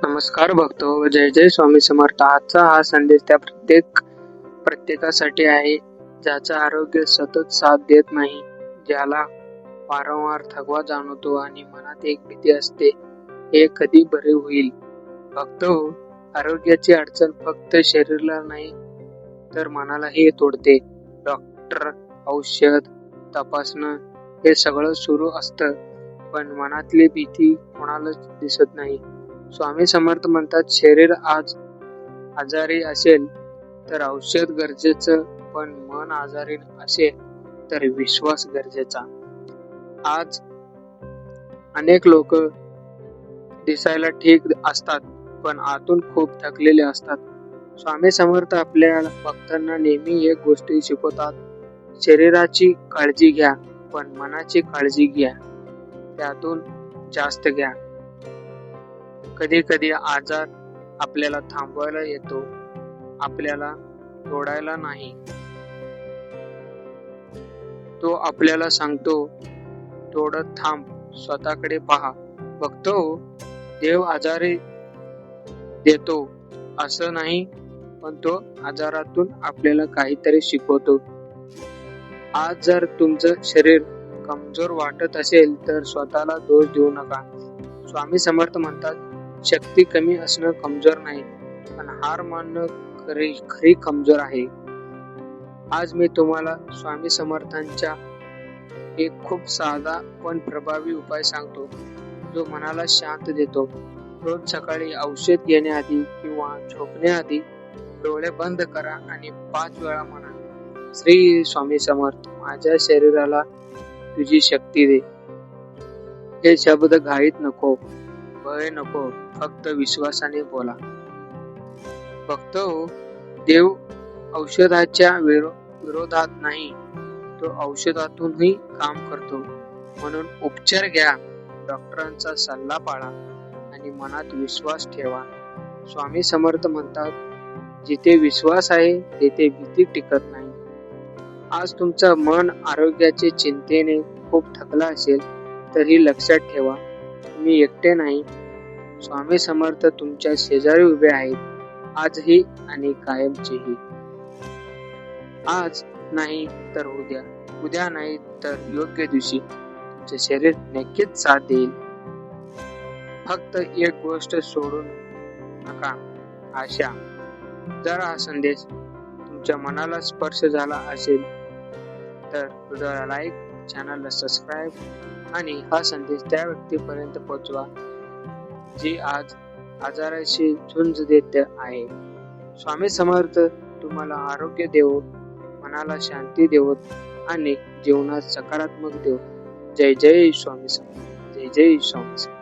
नमस्कार भक्तो, जय जय स्वामी समर्थ. आजचा हा संदेश त्या प्रत्येकासाठी आहे ज्याचं आरोग्य सतत साथ देत नाही, ज्याला वारंवार थकवा जाणवतो आणि मनात एक भीती असते, हे कधी बरे होईल. भक्तो, आरोग्याची अडचण फक्त शरीराला नाही तर मनालाही तोडते. डॉक्टर, औषध, तपासणं हे सगळं सुरू असतं, पण मनातली भीती कोणालाच दिसत नाही. स्वामी समर्थ म्हणतात, शरीर आज आजारी असेल तर औषध गरजेचं, पण मन आजारी असेल तर विश्वास गरजेचा. आज अनेक लोक दिसायला ठीक असतात, पण आतून खूप थकलेले असतात. स्वामी समर्थ आपल्या भक्तांना नेहमी एक गोष्ट शिकवतात, शरीराची काळजी घ्या, पण मनाची काळजी घ्या, त्यातून जास्त घ्या. कधी कधी आजार आपल्याला थांबवायला येतो, आपल्याला तोडायला नाही. तो आपल्याला सांगतो, थोडं थांब, स्वतःकडे पहा. बघतो, देव आजारी देतो असं नाही, पण तो आजारातून आपल्याला काहीतरी शिकवतो. आज जर तुमचं शरीर कमजोर वाटत असेल तर स्वतःला दोष देऊ नका. स्वामी समर्थ म्हणतात, शक्ती कमी असणं कमजोर नाही, पण हार मानणं खरी कमजोर आहे. आज मी तुम्हाला स्वामी समर्थांच्या एक खूप साधा पण प्रभावी उपाय सांगतो, जो मनाला शांत देतो. रोज सकाळी औषध घेण्याआधी किंवा झोपण्याआधी डोळे बंद करा आणि 5 वेळा म्हणा, श्री स्वामी समर्थ, माझ्या शरीराला तुझी शक्ती दे. हे शब्द घाईत नको, भय नको, फक्त विश्वासाने बोला. बघतो, देव औषधाच्या विरोधात नाही, तो औषधातूनही काम करतो. म्हणून उपचार घ्या, डॉक्टरांचा सल्ला पाळा आणि मनात विश्वास ठेवा. स्वामी समर्थ म्हणतात, जिथे विश्वास आहे तेथे भीती टिकत नाही. आज तुमचं मन आरोग्याच्या चिंतेने खूप थकला असेल तरी लक्षात ठेवा, तुम्ही एकटे नाही. स्वामी समर्थ तुमच्या शेजारी उभे आहेत, आजही आणि कायमचेही. आज नाही तर उद्या, उद्या नाही तर योग्य दिवशी तुमचे शरीर नक्कीच साथ देईल. फक्त एक गोष्ट सोडून नका, आशा. जर हा संदेश तुमच्या मनाला स्पर्श झाला असेल तर व्हिडिओला लाईक, चॅनलला सबस्क्राईब आणि हा संदेश त्या व्यक्तीपर्यंत पोहोचवा जी आज आजाराशी झुंज देत आहे. स्वामी समर्थ तुम्हाला आरोग्य देवो, मनाला शांती देवो आणि जीवनात सकारात्मक देवो. जय जय स्वामी समर्थ. जय जय स्वामी समर्थ.